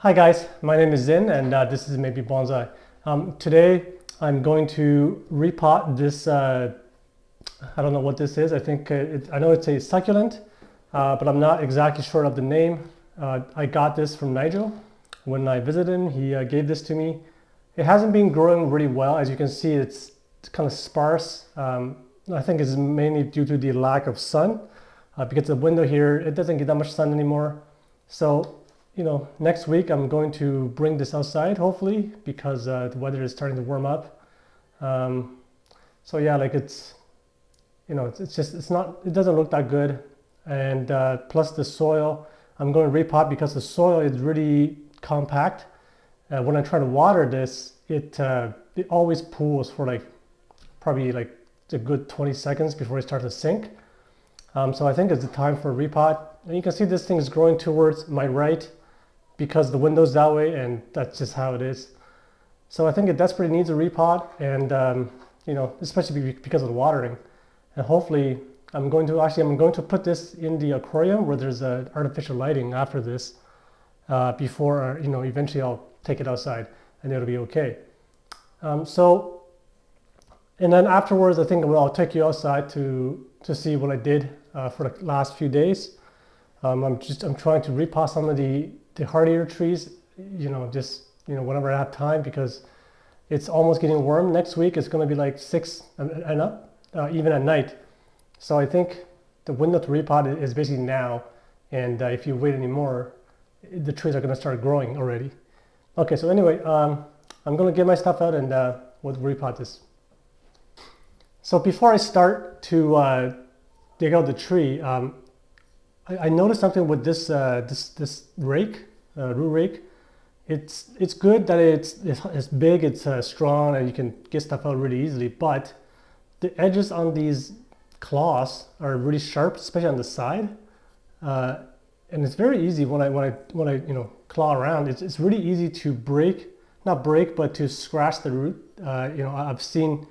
Hi guys, my name is Zin and this is maybe Bonsai. Today I'm going to repot this, I don't know what this is. I think I know it's a succulent, but I'm not exactly sure of the name. I got this from Nigel. When I visited him, he gave this to me. It hasn't been growing really well. As you can see, it's kind of sparse. I think it's mainly due to the lack of sun because the window here, it doesn't get that much sun anymore. So next week I'm going to bring this outside, hopefully, because the weather is starting to warm up. So yeah, like it doesn't look that good. And plus the soil, I'm going to repot because the soil is really compact. When I try to water this, it always pools for probably a good 20 seconds before it starts to sink. So I think it's the time for a repot. And you can see this thing is growing towards my right, because the window's that way, and that's just how it is. So I think it desperately needs a repot, and especially because of the watering. And hopefully I'm going to put this in the aquarium where there's artificial lighting after this, before eventually I'll take it outside and it'll be okay. And then afterwards I think I'll take you outside to see what I did for the last few days. I'm trying to repot some of the hardier trees, whenever I have time, because it's almost getting warm. Next week it's going to be like 6 and up, even at night. So I think the window to repot is basically now, and if you wait anymore, the trees are going to start growing already. Okay, so anyway, I'm going to get my stuff out and we'll repot this. So before I start to dig out the tree, I noticed something with this rake, root rake. It's good that it's big, it's strong, and you can get stuff out really easily. But the edges on these claws are really sharp, especially on the side, and it's very easy when I claw around. It's really easy to not break, but to scratch the root. I've seen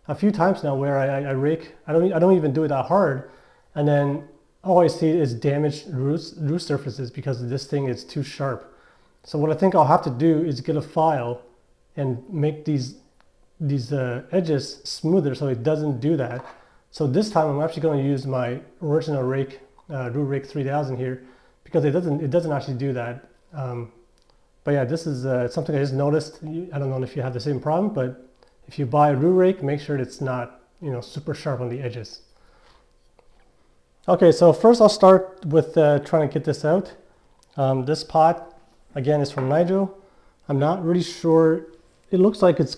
a few times now where I rake. I don't even do it that hard, and then all I see is damaged root surfaces because this thing is too sharp. So what I think I'll have to do is get a file and make these edges smoother so it doesn't do that. So this time I'm actually going to use my original rake, root rake 3000 here, because it doesn't actually do that. But yeah, this is something I just noticed. I don't know if you have the same problem, but if you buy a root rake, make sure it's not super sharp on the edges. Okay, so first I'll start with trying to get this out. This pot, again, is from Nigel. I'm not really sure. It looks like it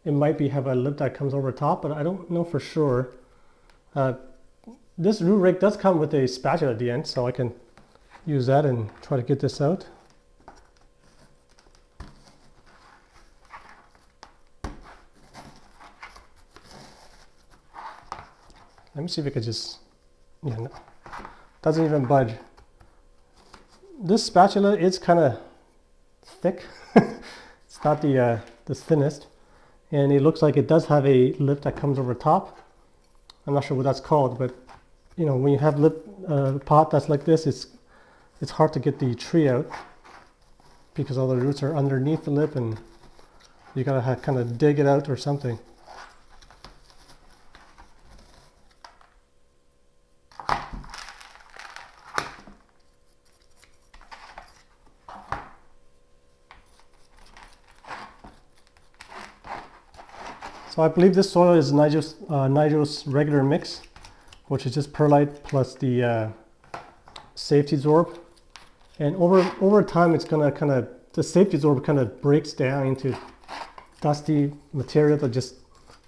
might have a lip that comes over top, but I don't know for sure. This root rake does come with a spatula at the end, so I can use that and try to get this out. Let me see if I could just... Yeah, no, doesn't even budge. This spatula is kind of thick. It's not the thinnest, and it looks like it does have a lip that comes over top. I'm not sure what that's called, but when you have pot that's like this, it's hard to get the tree out because all the roots are underneath the lip, and you gotta kind of dig it out or something. So I believe this soil is Nigel's regular mix, which is just perlite plus the safety absorb. And over time, it's gonna the safety absorb kind of breaks down into dusty material that just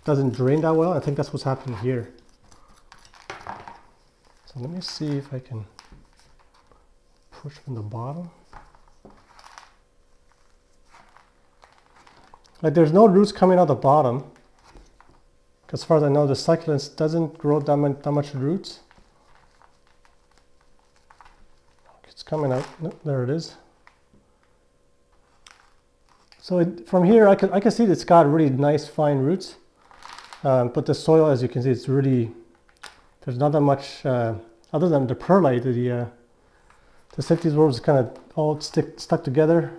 doesn't drain that well. I think that's what's happening here. So let me see if I can push from the bottom. Like there's no roots coming out the bottom. As far as I know, the succulents doesn't grow that much roots. It's coming out. No, there it is. So from here, I can see it's got really nice fine roots. But the soil, as you can see, it's really, there's not that much other than the perlite. to see if these roots kind of all stuck together.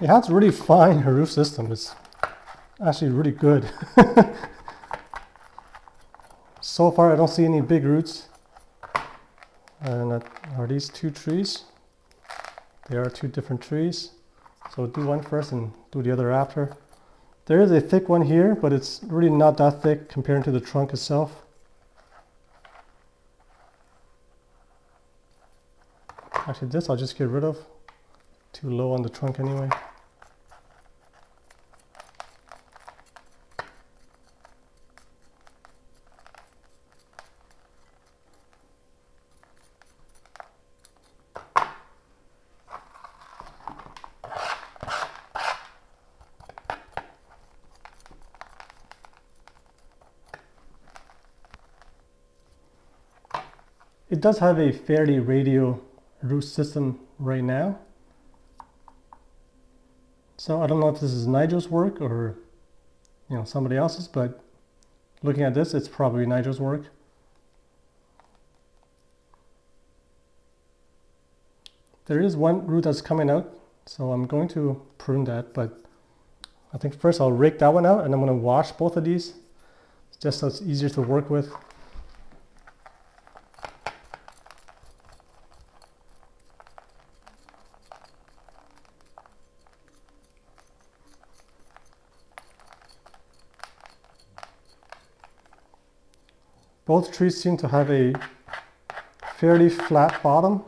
It has really fine root system. It's actually really good. So far I don't see any big roots. And are these two trees? They are two different trees. So we'll do one first and do the other after. There is a thick one here, but it's really not that thick compared to the trunk itself. Actually, this I'll just get rid of. Too low on the trunk anyway. It does have a fairly radial root system right now. So I don't know if this is Nigel's work or somebody else's, but looking at this, it's probably Nigel's work. There is one root that's coming out, so I'm going to prune that, but I think first I'll rake that one out and I'm going to wash both of these just so it's easier to work with. Both trees seem to have a fairly flat bottom,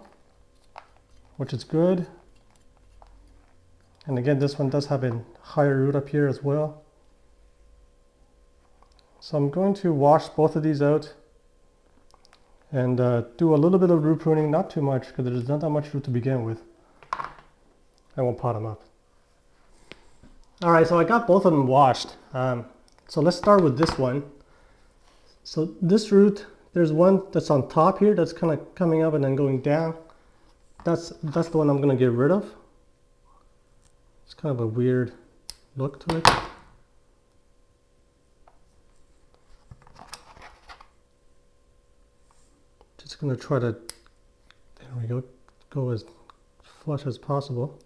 which is good. And again, this one does have a higher root up here as well. So I'm going to wash both of these out and do a little bit of root pruning, not too much because there's not that much root to begin with. I won't pot them up. All right, so I got both of them washed. So let's start with this one. So this root, there's one that's on top here that's kind of coming up and then going down. That's the one I'm going to get rid of. It's kind of a weird look to it. Just going to try to, there we go as flush as possible.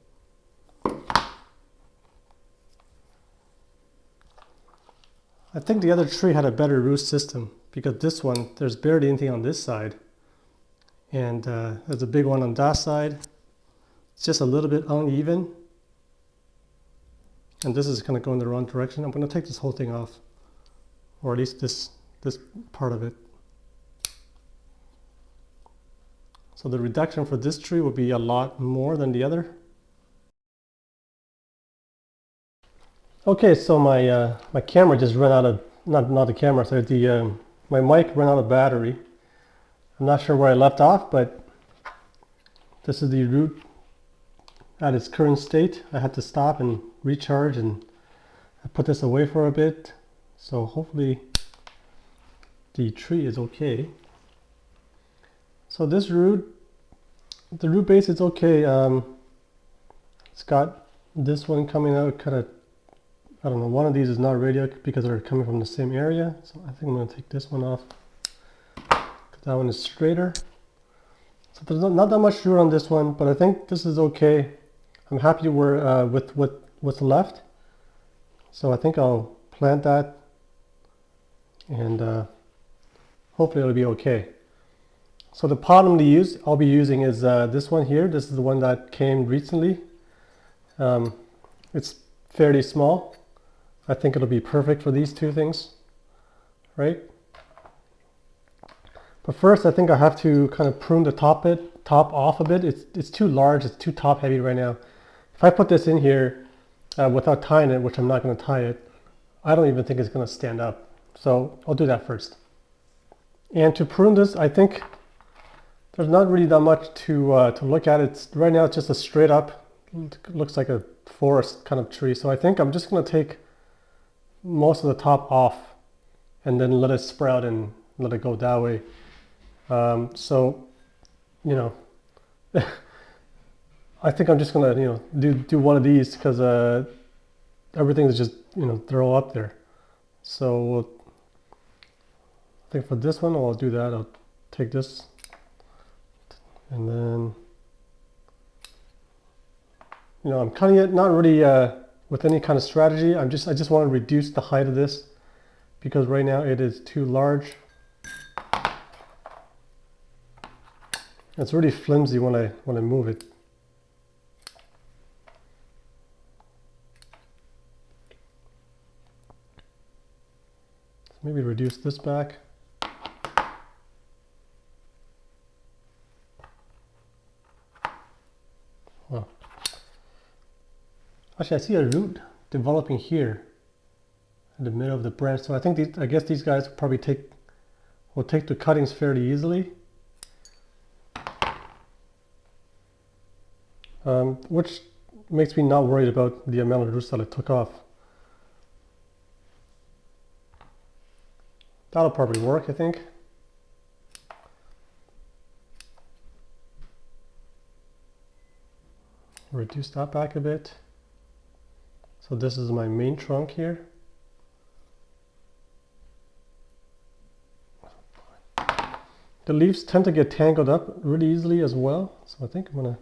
I think the other tree had a better root system because this one, there's barely anything on this side. And there's a big one on that side. It's just a little bit uneven. And this is kind of going the wrong direction. I'm going to take this whole thing off, or at least this part of it. So the reduction for this tree will be a lot more than the other. Okay, so my camera just ran out of, not the camera, sorry, my mic ran out of battery. I'm not sure where I left off, but this is the root at its current state. I had to stop and recharge and I put this away for a bit. So hopefully the tree is okay. So this root, the root base is okay. It's got this one coming out kind of, I don't know, one of these is not radial because they're coming from the same area. So I think I'm going to take this one off. That one is straighter. So there's not that much root on this one, but I think this is okay. I'm happy with what's left. So I think I'll plant that and hopefully it'll be okay. So the pot I'll be using is this one here. This is the one that came recently. It's fairly small. I think it'll be perfect for these two things, right? But first, I think I have to kind of prune the top off a bit. It's too large. It's too top heavy right now. If I put this in here without tying it, which I'm not going to tie it, I don't even think it's going to stand up. So I'll do that first. And to prune this, I think there's not really that much to look at. Right now it's just a straight up, looks like a forest kind of tree. So I think I'm just going to take most of the top off and then let it sprout and let it go that way. So, I think I'm just gonna, do one of these because everything is just, they're all up there. So think for this one, I'll do that. I'll take this and then, you know, I'm cutting it not really with any kind of strategy. I just want to reduce the height of this because right now it is too large. It's really flimsy when I move it. Maybe reduce this back. Well, actually, I see a root developing here in the middle of the branch. So I think I guess these guys will probably will take the cuttings fairly easily. Which makes me not worried about the amount of roots that I took off. That'll probably work, I think. Reduce that back a bit. So this is my main trunk here. The leaves tend to get tangled up really easily as well. So I think I'm gonna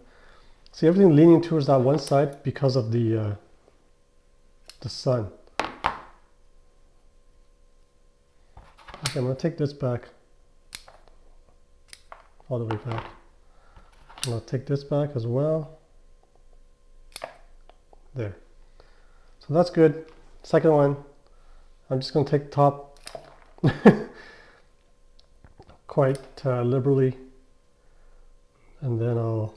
see everything leaning towards that one side because of the sun. Okay, I'm going to take this back, all the way back. I'm going to take this back as well. There. So that's good. Second one, I'm just going to take the top quite liberally. And then I'll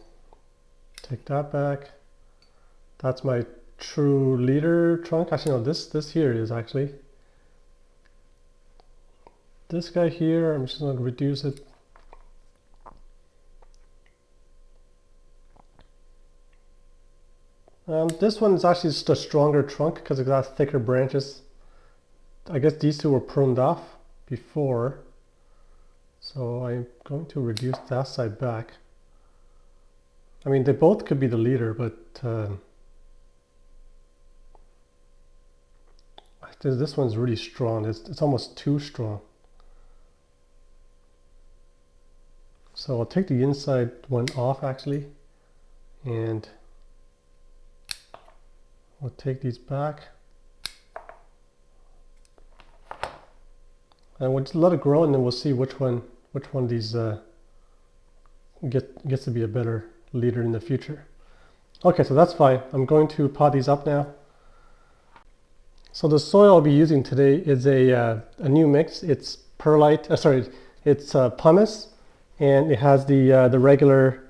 take that back. That's my true leader trunk. Actually, no, this here is actually. This guy here, I'm just going to reduce it. This one is actually just a stronger trunk because it got thicker branches. I guess these two were pruned off before. So I'm going to reduce that side back. I mean, they both could be the leader, but I think this one's really strong. It's almost too strong. So I'll take the inside one off actually, and we'll take these back. And we'll just let it grow, and then we'll see which one these gets to be a better leader in the future. Okay, so that's fine. I'm going to pot these up now. So the soil I'll be using today is a new mix. It's perlite. It's pumice. And it has the regular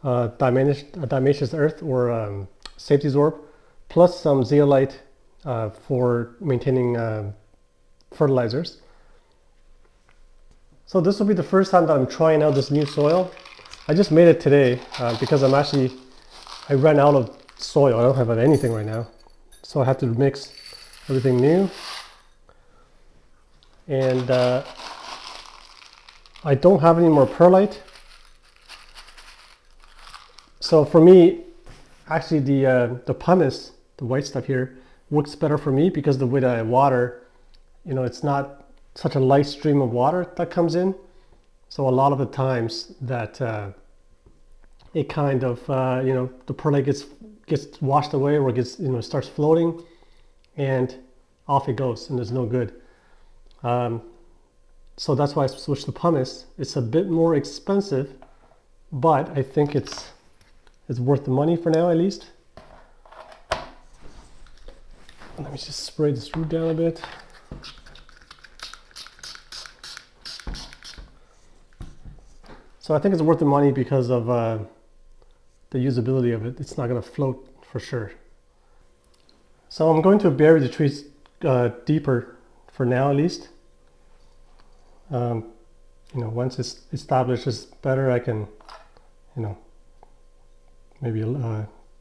diatomaceous earth or safety sorb, plus some zeolite for maintaining fertilizers. So this will be the first time that I'm trying out this new soil. I just made it today because I ran out of soil. I don't have anything right now, so I had to mix everything new. And I don't have any more perlite. So for me, actually the pumice, the white stuff here, works better for me because the way that I water, you know, it's not such a light stream of water that comes in. So a lot of the times that it kind of, you know, the perlite gets washed away or gets, you know, starts floating and off it goes and there's no good. So that's why I switched to pumice. It's a bit more expensive, but I think it's worth the money for now at least. Let me just spray this root down a bit. So I think it's worth the money because of the usability of it. It's not going to float for sure. So I'm going to bury the trees deeper for now at least. You know, once it's established better, I can, you know, maybe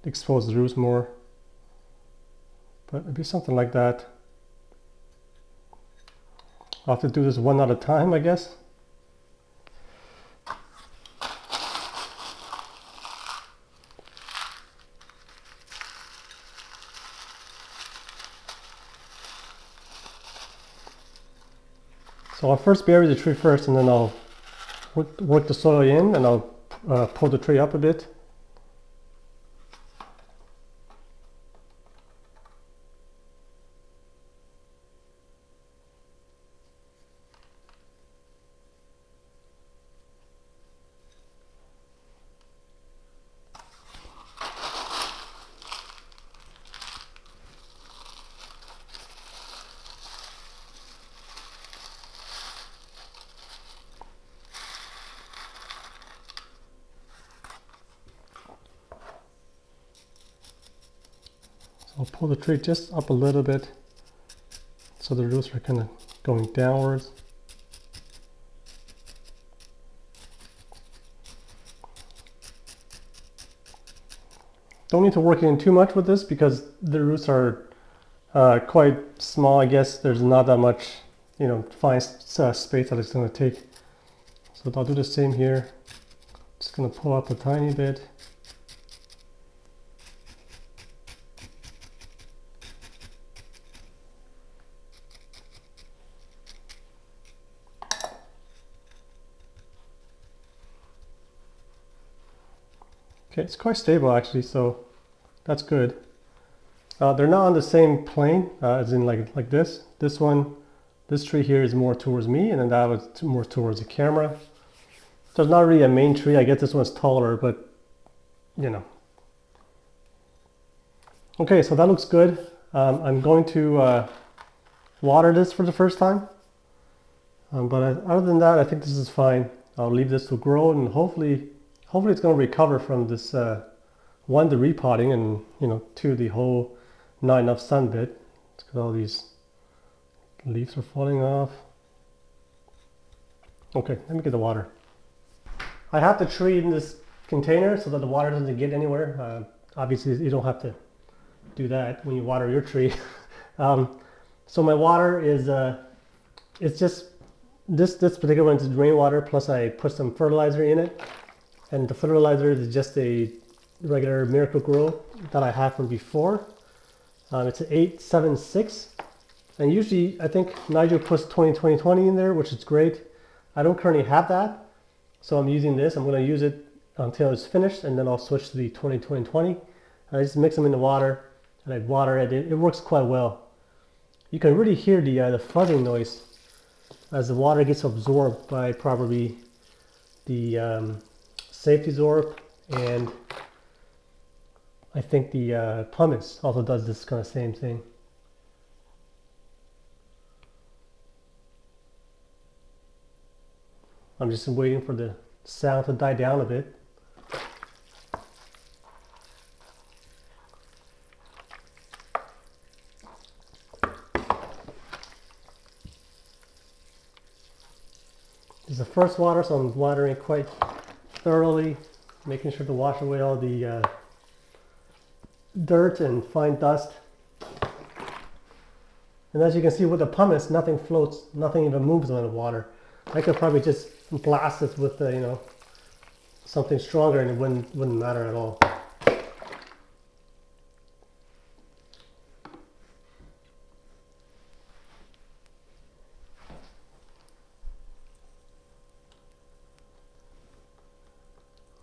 expose the roots more. But maybe something like that. I'll have to do this one at a time, I guess. So I'll first bury the tree first, and then I'll work the soil in, and I'll pull the tree up a bit. I'll pull the tree just up a little bit so the roots are kind of going downwards. Don't need to work in too much with this because the roots are quite small. I guess there's not that much, fine space that it's going to take. So I'll do the same here. Just going to pull up a tiny bit. Okay, it's quite stable actually, so that's good. They're not on the same plane as in like this. This tree here is more towards me, and then that was more towards the camera. So it's not really a main tree. I guess this one's taller, but Okay, so that looks good. I'm going to water this for the first time. But other than that, I think this is fine. I'll leave this to grow, and hopefully it's going to recover from this, one, the repotting, and two, the whole not enough sun bit. It's because all these leaves are falling off. Okay, let me get the water. I have the tree in this container so that the water doesn't get anywhere. Obviously, you don't have to do that when you water your tree. So my water is, it's just, this particular one is rainwater, plus I put some fertilizer in it. And the fertilizer is just a regular Miracle-Gro that I had from before. It's an 876. And usually I think Nigel puts 20-20-20 in there, which is great. I don't currently have that, so I'm using this. I'm going to use it until it's finished, and then I'll switch to the 20-20-20. I just mix them in the water, and I water it. It works quite well. You can really hear the fuzzing noise as the water gets absorbed by probably the safety zorb, and I think the pumice also does this kind of same thing. I'm just waiting for the sound to die down a bit. This is the first water, so I'm watering quite thoroughly, making sure to wash away all the dirt and fine dust. And as you can see with the pumice, nothing floats, nothing even moves on the water. I could probably just blast this with something stronger, and it wouldn't matter at all.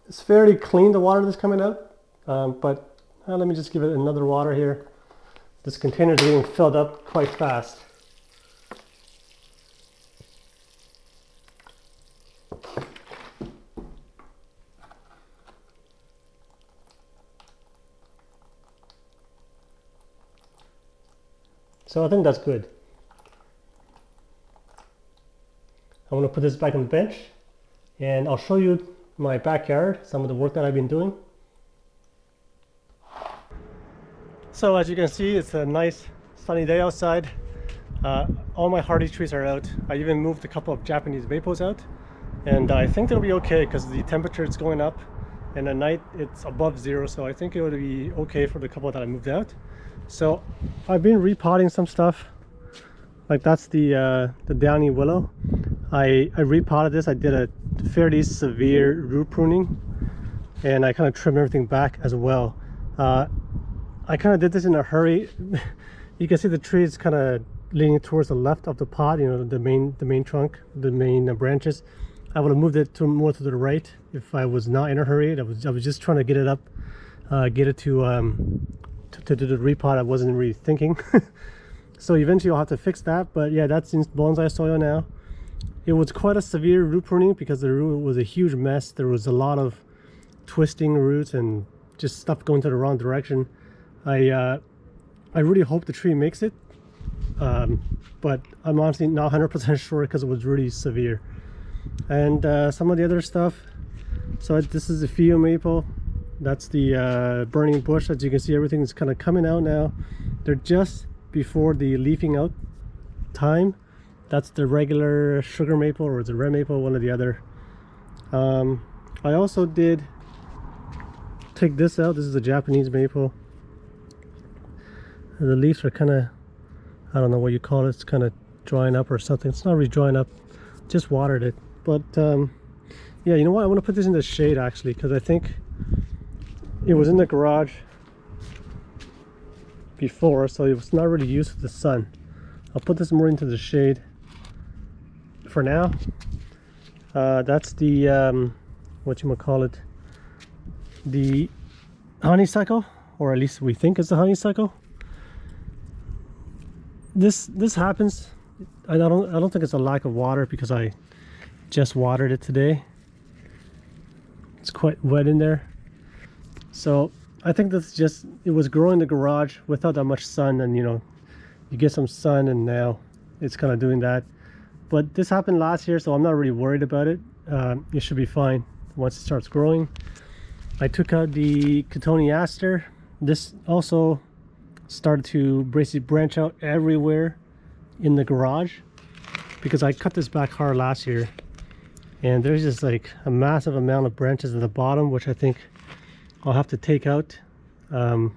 It's fairly clean, the water that's coming out, but let me just give it another water here. This container is getting filled up quite fast. So I think that's good. I'm going to put this back on the bench, and I'll show you my backyard, some of the work that I've been doing. So as you can see, it's a nice sunny day outside. All my hardy trees are out. I even moved a couple of Japanese maples out, and I think they'll be okay because the temperature is going up, and at night it's above 0, so I think it would be okay for the couple that I moved out. So I've been repotting some stuff. Like that's the downy willow. I repotted this. I did a fairly severe root pruning, and I kind of trimmed everything back as well. I kind of did this in a hurry. You can see the tree is kind of leaning towards the left of the pot, you know, the main trunk, the main branches. I would have moved it to more to the right if I was not in a hurry. I was just trying to get it up, get it to do the repot. I wasn't really thinking. So eventually I'll have to fix that. But yeah, that's in bonsai soil now. It was quite a severe root pruning because the root was a huge mess. There was a lot of twisting roots and just stuff going to the wrong direction. I really hope the tree makes it, but I'm honestly not 100% sure because it was really severe. And some of the other stuff, so this is the Fio maple. That's the burning bush. As you can see, everything is kind of coming out now. They're just before the leafing out time. That's the regular sugar maple, or it's a red maple, one or the other. I also did take this out. This is a Japanese maple. The leaves are kind of, I don't know what you call it, it's kind of drying up or something. It's not really drying up, just watered it. But yeah, you know what, I want to put this in the shade actually, because I think it was in the garage before, so it was not really used to the sun. I'll put this more into the shade for now. That's the whatchamacallit, the honeysuckle, or at least we think it's the honeysuckle. This happens. I don't think it's a lack of water because I just watered it today. It's quite wet in there. So I think that's just, it was growing in the garage without that much sun, and you know, you get some sun and now it's kind of doing that. But this happened last year, so I'm not really worried about it. It should be fine once it starts growing. I took out the cotoneaster. This also started to basically branch out everywhere in the garage because I cut this back hard last year, and there's just like a massive amount of branches at the bottom, which I think I'll have to take out. You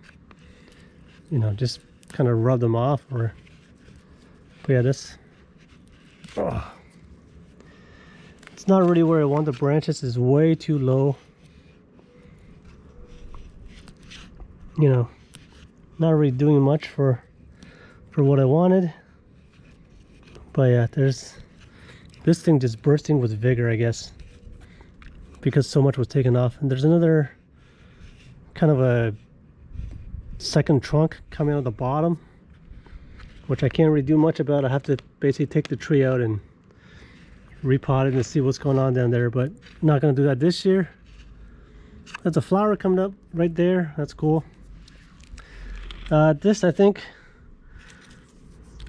know, just kind of rub them off, or but yeah, this, oh, it's not really where I want the branches. Is way too low, you know, not really doing much for what I wanted. But yeah, there's this thing just bursting with vigor, I guess, because so much was taken off. And there's another kind of a second trunk coming out of the bottom, which I can't really do much about. I have to basically take the tree out and repot it and see what's going on down there, but I'm not going to do that this year. There's a flower coming up right there. That's cool. This, I think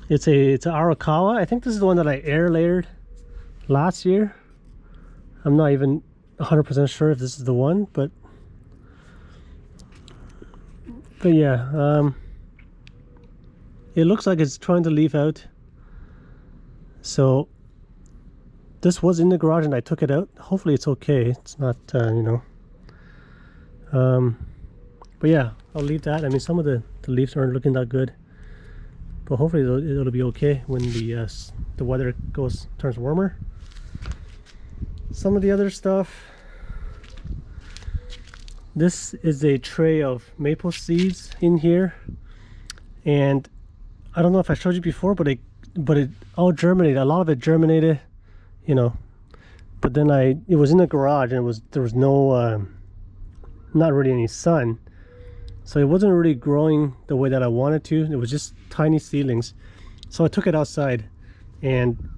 it's an Arakawa. I think this is the one that I air layered last year. I'm not even 100% sure if this is the one, but yeah, it looks like it's trying to leaf out. So this was in the garage and I took it out. Hopefully it's okay. It's not, you know. But yeah, I'll leave that. I mean, some of the leaves aren't looking that good, but hopefully it'll be okay when the weather turns warmer. Some of the other stuff. This is a tray of maple seeds in here, and I don't know if I showed you before, but it all germinated. A lot of it germinated, you know. But then it was in the garage, and there was no not really any sun, so it wasn't really growing the way that I wanted to. It was just tiny seedlings. So I took it outside, and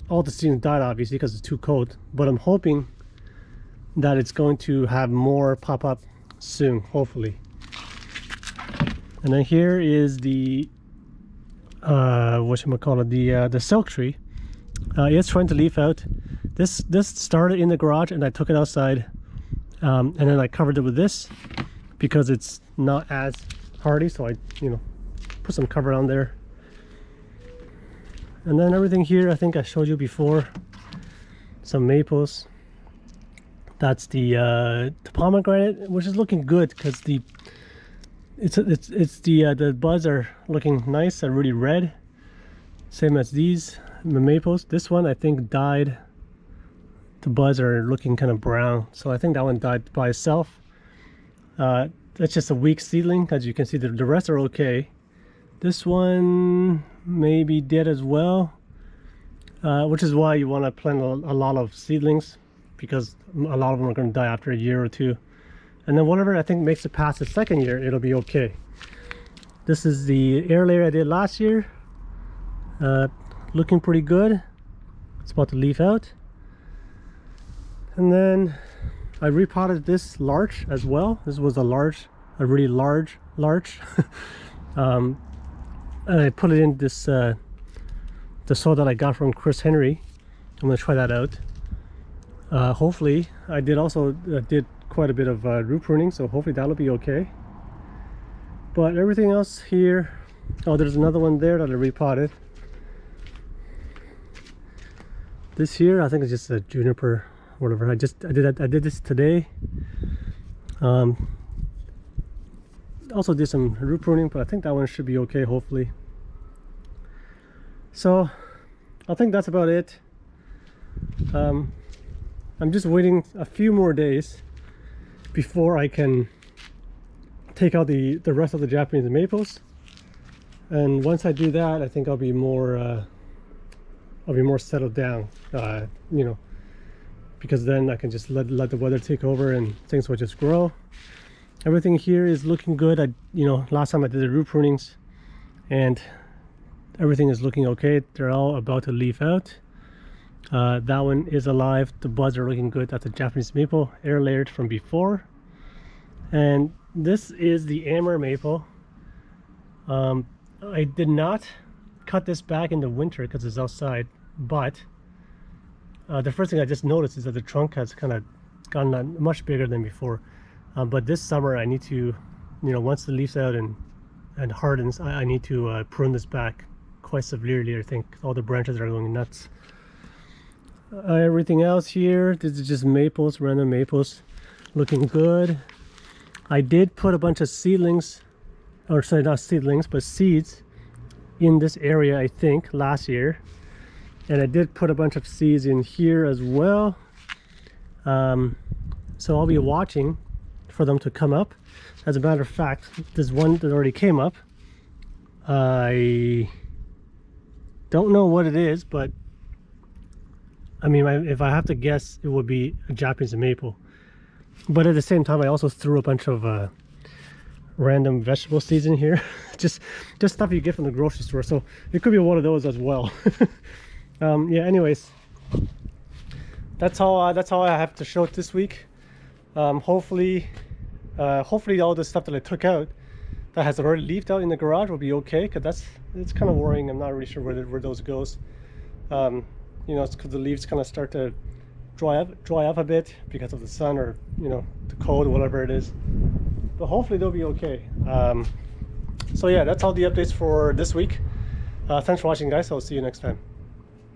all the seedlings died obviously because it's too cold. But I'm hoping that it's going to have more pop up soon, hopefully. And then here is the whatchamacallit, the silk tree. It's trying to leaf out. This started in the garage and I took it outside, and then I covered it with this because it's not as hardy, so I, you know, put some cover on there. And then everything here, I think I showed you before, some maples. That's the pomegranate, which is looking good because the buds are looking nice and really red, same as these maples. This one I think died. The buds are looking kind of brown, so I think that one died by itself. That's just a weak seedling. As you can see, the rest are okay. This one may be dead as well, which is why you want to plant a lot of seedlings, because a lot of them are going to die after a year or two. And then whatever I think makes it past the second year, it'll be okay. This is the air layer I did last year. Looking pretty good. It's about to leaf out. And then I repotted this larch as well. This was a really large larch. And I put it in this the soil that I got from Chris Henry. I'm gonna try that out. Hopefully, I did quite a bit of root pruning, so hopefully that'll be okay. But everything else here, oh, there's another one there that I repotted. This here, I think it's just a juniper, whatever. I did this today. Also did some root pruning, but I think that one should be okay, hopefully. So I think that's about it. I'm just waiting a few more days before I can take out the rest of the Japanese maples, and once I do that, I think I'll be more settled down, you know, because then I can just let the weather take over and things will just grow. Everything here is looking good. Last time I did the root prunings and everything is looking okay. They're all about to leaf out. That one is alive. The buds are looking good. That's a Japanese maple, air layered from before. And this is the Amber maple. I did not cut this back in the winter because it's outside, but the first thing I just noticed is that the trunk has kind of gotten much bigger than before. But this summer I need to, once the leaves out and hardens, I need to prune this back quite severely. I think all the branches are going nuts. Everything else here, this is just maples, random maples, looking good. I did put a bunch of seedlings, or sorry, not seedlings, but seeds in this area, I think, last year. And I did put a bunch of seeds in here as well. So I'll be watching for them to come up. As a matter of fact, there's one that already came up. I don't know what it is, but I mean, if I have to guess, it would be a Japanese maple. But at the same time, I also threw a bunch of random vegetable seeds in here. just stuff you get from the grocery store. So it could be one of those as well. Yeah, anyways, that's all I have to show this week. Hopefully all the stuff that I took out that has already leafed out in the garage will be okay, because it's kind of worrying. I'm not really sure where those goes. It's because the leaves kind of start to dry up a bit because of the sun, or the cold, whatever it is. But hopefully they'll be okay. So yeah, that's all the updates for this week. Thanks for watching, guys. I'll see you next time.